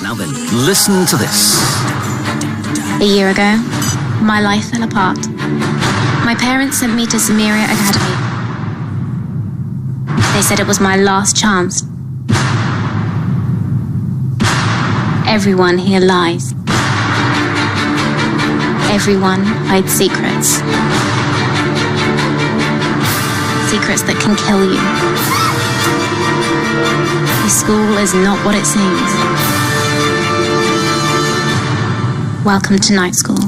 Now then, listen to this. A year ago, my life fell apart. My parents sent me to Samaria Academy. They said it was my last chance. Everyone here lies. Everyone hides secrets. Secrets that can kill you. This school is not what it seems. Welcome to night school.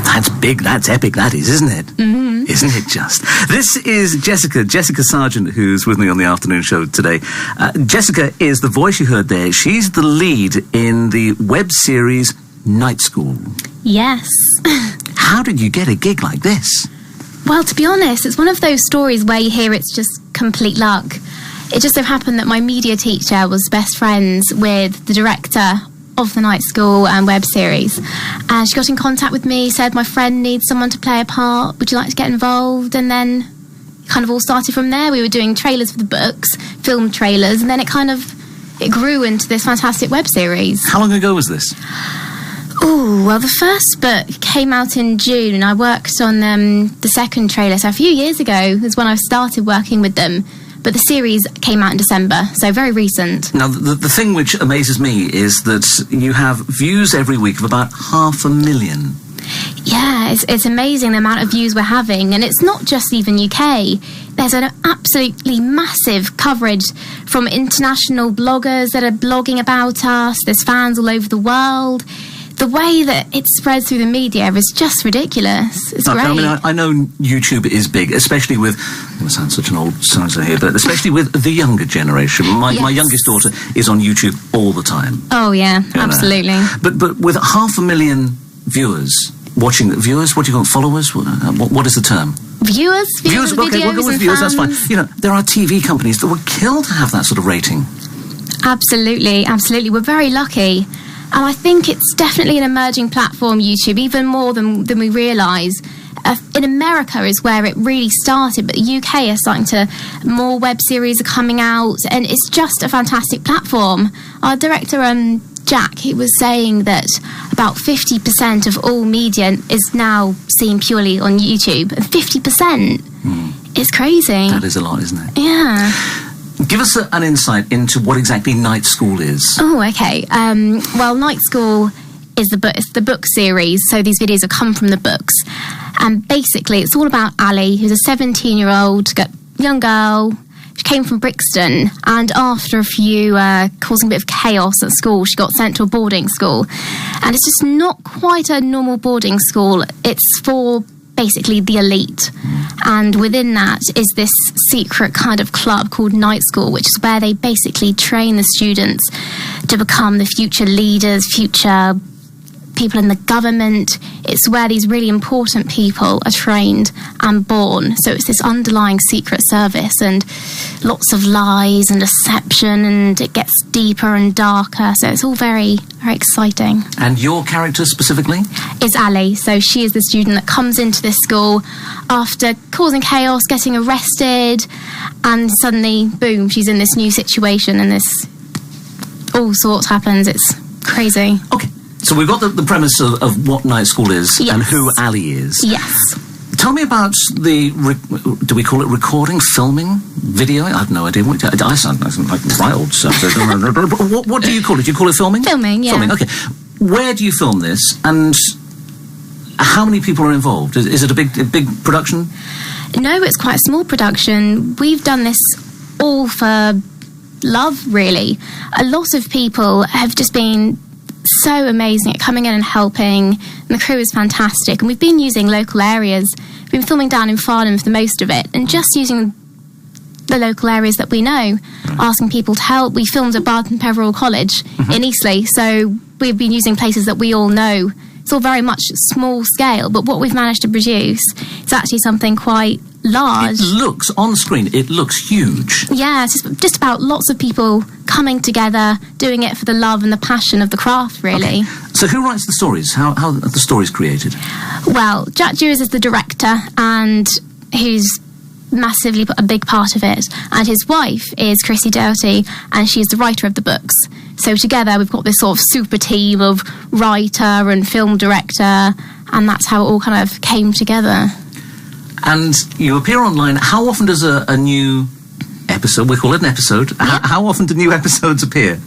That's big, that's epic, that is, isn't it? Mm-hmm. Isn't it just? This is Jessica Sargent, who's with me on the afternoon show today. Jessica is the voice you heard there. She's the lead in the web series Night School. Yes. How did you get a gig like this? Well, to be honest, it's one of those stories where you hear it's just complete luck. It just so happened that my media teacher was best friends with the director of the Night School web series, and she got in contact with me, said my friend needs someone to play a part, would you like to get involved? And then it kind of all started from there. We were doing trailers for the books, film trailers, and then it grew into this fantastic web series. How long ago was this? Oh, well, the first book came out in June, and I worked on the second trailer, so a few years ago is when I started working with them. But the series came out in December, so very recent. Now, the thing which amazes me is that you have views every week of about 500,000. Yeah, it's amazing the amount of views we're having. And it's not just even UK. There's an absolutely massive coverage from international bloggers that are blogging about us. There's fans all over the world. The way that it spreads through the media is just ridiculous. It's great. I mean, I know YouTube is big, especially with, I'm going to sound such an old so-and-so here, but especially with the younger generation. My youngest daughter is on YouTube all the time. Oh, yeah, absolutely. But with 500,000 viewers, what do you call them, followers? What is the term? Viewers, okay, we'll go with viewers, that's fine. You know, there are TV companies that would kill to have that sort of rating. Absolutely. We're very lucky. And I think it's definitely an emerging platform, YouTube, even more than we realise. In America is where it really started, but the UK is starting to, more web series are coming out, and it's just a fantastic platform. Our director, Jack, he was saying that about 50% of all media is now seen purely on YouTube. 50%. It's crazy. That is a lot, isn't it? Yeah. Give us an insight into what exactly Night School is. Oh, okay. Well, Night School is the book series, so these videos have come from the books. And basically, it's all about Allie, who's a 17-year-old young girl. She came from Brixton, and after a few causing a bit of chaos at school, she got sent to a boarding school. And it's just not quite a normal boarding school. It's for basically the elite, and within that is this secret kind of club called Night School, which is where they basically train the students to become the future leaders, future people in the government. It's where these really important people are trained and born. So it's this underlying secret service, and lots of lies and deception, and it gets deeper and darker. So it's all very, very exciting. And your character specifically? Is Allie. So she is the student that comes into this school after causing chaos, getting arrested, and suddenly, boom, she's in this new situation, and all sorts happens. It's crazy. Okay. So we've got the premise of what Night School is, yes, and who Allie is. Yes. Tell me about do we call it recording, filming, video? I have no idea. I sound like right old stuff. What do you call it? Do you call it filming? Filming, yeah. Filming, okay. Where do you film this, and how many people are involved? Is it a big production? No, it's quite a small production. We've done this all for love, really. A lot of people have just been so amazing at coming in and helping, and the crew is fantastic, and we've been using local areas. We've been filming down in Farnham for the most of it, and just using the local areas that we know, asking people to help. We filmed at Barton Peveril College in Eastleigh, so we've been using places that we all know. It's all very much small scale, but what we've managed to produce is actually something quite large. It looks, on screen, it looks huge. Yeah, it's just about lots of people coming together, doing it for the love and the passion of the craft, really. Okay. So who writes the stories? How are the stories created? Well, Jack Dewars is the director, and who's massively a big part of it. And his wife is Daugherty, and she's the writer of the books. So together we've got this sort of super team of writer and film director, and that's how it all kind of came together. And you appear online. How often does a new episode, we call it an episode, how often do new episodes appear?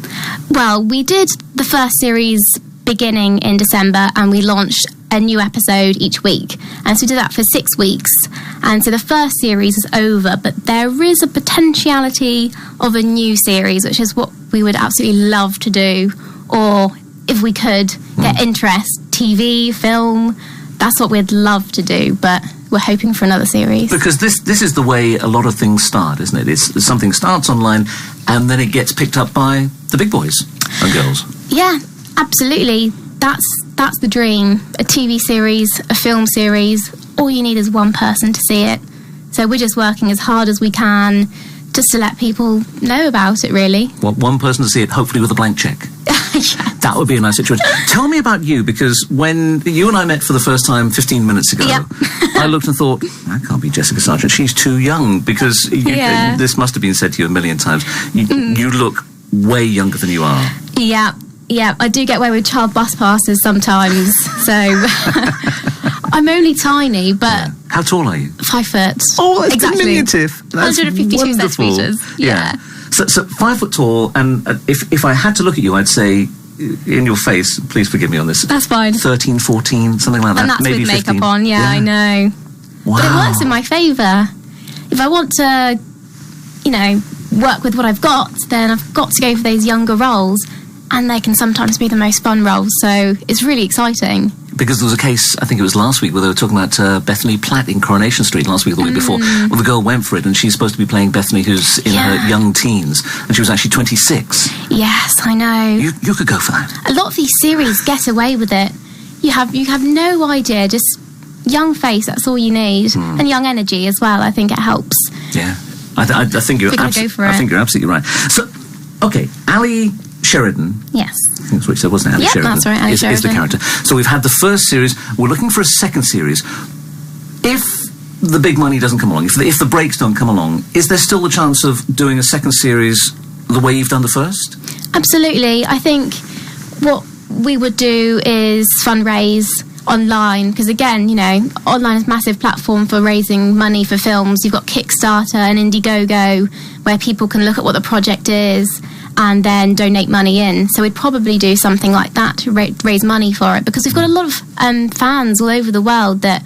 Well, we did the first series beginning in December, and we launched a new episode each week. And so we did that for 6 weeks. And so the first series is over, but there is a potentiality of a new series, which is what we would absolutely love to do. Or if we could get interest, TV, film, that's what we'd love to do. But we're hoping for another series. Because this is the way a lot of things start, isn't it? It's something starts online and then it gets picked up by the big boys and girls. Yeah, absolutely. That's the dream. A TV series, a film series, all you need is one person to see it. So we're just working as hard as we can just to let people know about it, really. Well, one person to see it, hopefully with a blank check. Yes. That would be a nice situation. Tell me about you, because when you and I met for the first time 15 minutes ago, yep. I looked and thought, that can't be Jessica Sargent. She's too young, because this must have been said to you a million times. You look way younger than you are. Yeah, I do get away with child bus passes sometimes, so I'm only tiny, but... Yeah. How tall are you? 5 foot. Oh, that's diminutive. That's 152 wonderful. centimetres. Yeah. So 5 foot tall, and if I had to look at you, I'd say, in your face, please forgive me on this. That's fine. 13, 14, something like that. And that's maybe with 15. makeup on, yeah, I know. Wow. But it works in my favour. If I want to, work with what I've got, then I've got to go for those younger roles. And they can sometimes be the most fun roles, so it's really exciting. Because there was a case, I think it was last week, where they were talking about Bethany Platt in Coronation Street last week or the week before. Well, the girl went for it, and she's supposed to be playing Bethany, who's in her young teens, and she was actually 26. Yes, I know. You could go for that. A lot of these series get away with it. You have no idea, just young face, that's all you need. And young energy as well, I think it helps. Yeah. I think you're absolutely right. So, okay, Allie Sheridan. Yes. I think that's what you said, wasn't it? Allie Sheridan. That's right, Allie is the character. So we've had the first series. We're looking for a second series. If the big money doesn't come along, if the breaks don't come along, is there still the chance of doing a second series the way you've done the first? Absolutely. I think what we would do is fundraise online, because again, online is a massive platform for raising money for films. You've got Kickstarter and Indiegogo, where people can look at what the project is and then donate money in. So we'd probably do something like that to raise money for it, because we've got a lot of fans all over the world that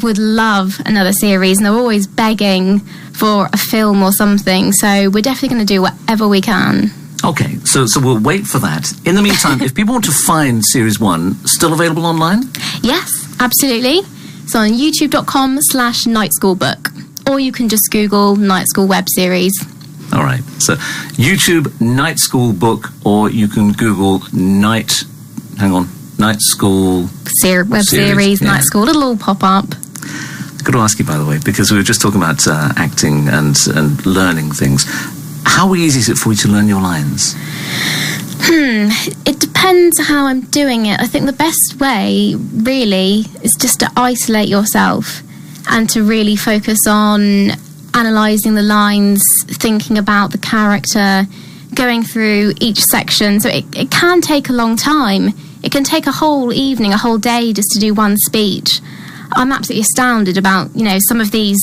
would love another series, and they're always begging for a film or something. So we're definitely going to do whatever we can. Okay, so we'll wait for that. In the meantime, if people want to find Series 1, still available online? Yes, absolutely. It's on youtube.com/Night School Book, or you can just Google Night School Web Series. All right, so YouTube Night School Book, or you can Google Night School Web Series, Night School. It'll all pop up. I've got to ask you, by the way, because we were just talking about acting and learning things. How easy is it for you to learn your lines? It depends how I'm doing it. I think the best way, really, is just to isolate yourself and to really focus on analysing the lines, thinking about the character, going through each section. So it can take a long time. It can take a whole evening, a whole day just to do one speech. I'm absolutely astounded about, some of these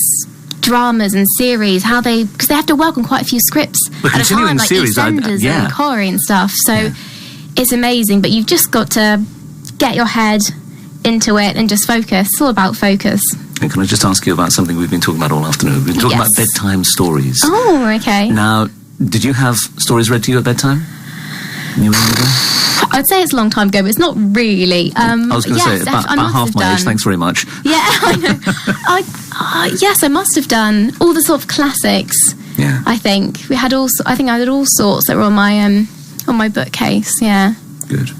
dramas and series, because they have to work on quite a few scripts at a time, like EastEnders and Corrie and stuff. So it's amazing, but you've just got to get your head into it and just focus. It's all about focus. And can I just ask you about something we've been talking about all afternoon? We've been talking about bedtime stories. Oh, okay. Now, did you have stories read to you at bedtime? I'd say it's a long time ago, but it's not really. I was going to say, about half my age, thanks very much. Yeah, I know. Yes, I must have done all the sort of classics. Yeah. I think I had all sorts that were on my bookcase. Yeah. Good.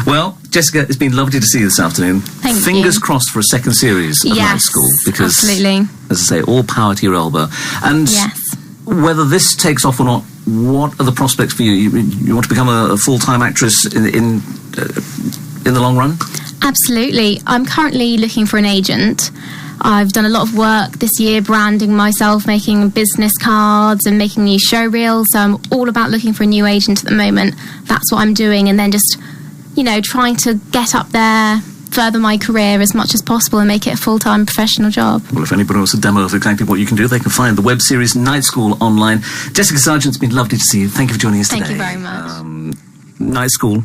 Well, Jessica, it's been lovely to see you this afternoon. Fingers crossed for a second series of Night School, because, absolutely, as I say, all power to your elbow. And whether this takes off or not, what are the prospects for you? You want to become a full-time actress in the long run? Absolutely. I'm currently looking for an agent. I've done a lot of work this year branding myself, making business cards and making new show reels. So I'm all about looking for a new agent at the moment. That's what I'm doing. And then just, trying to get up there, further my career as much as possible and make it a full-time professional job. Well, if anybody wants a demo of exactly what you can do, they can find the web series Night School online. Jessica Sargent, it's been lovely to see you. Thank you for joining us today. Thank you very much. Night School.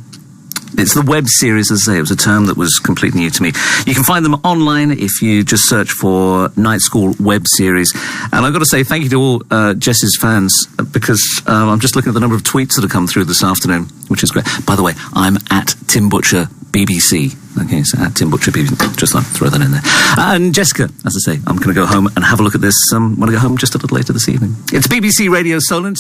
It's the web series, as I say. It was a term that was completely new to me. You can find them online if you just search for Night School web series. And I've got to say thank you to all Jess's fans, because I'm just looking at the number of tweets that have come through this afternoon, which is great. By the way, I'm at Tim Butcher BBC. Okay, so at Tim Butcher BBC. Just throw that in there. And Jessica, as I say, I'm going to go home and have a look at this when I go home just a little later this evening. It's BBC Radio Solent.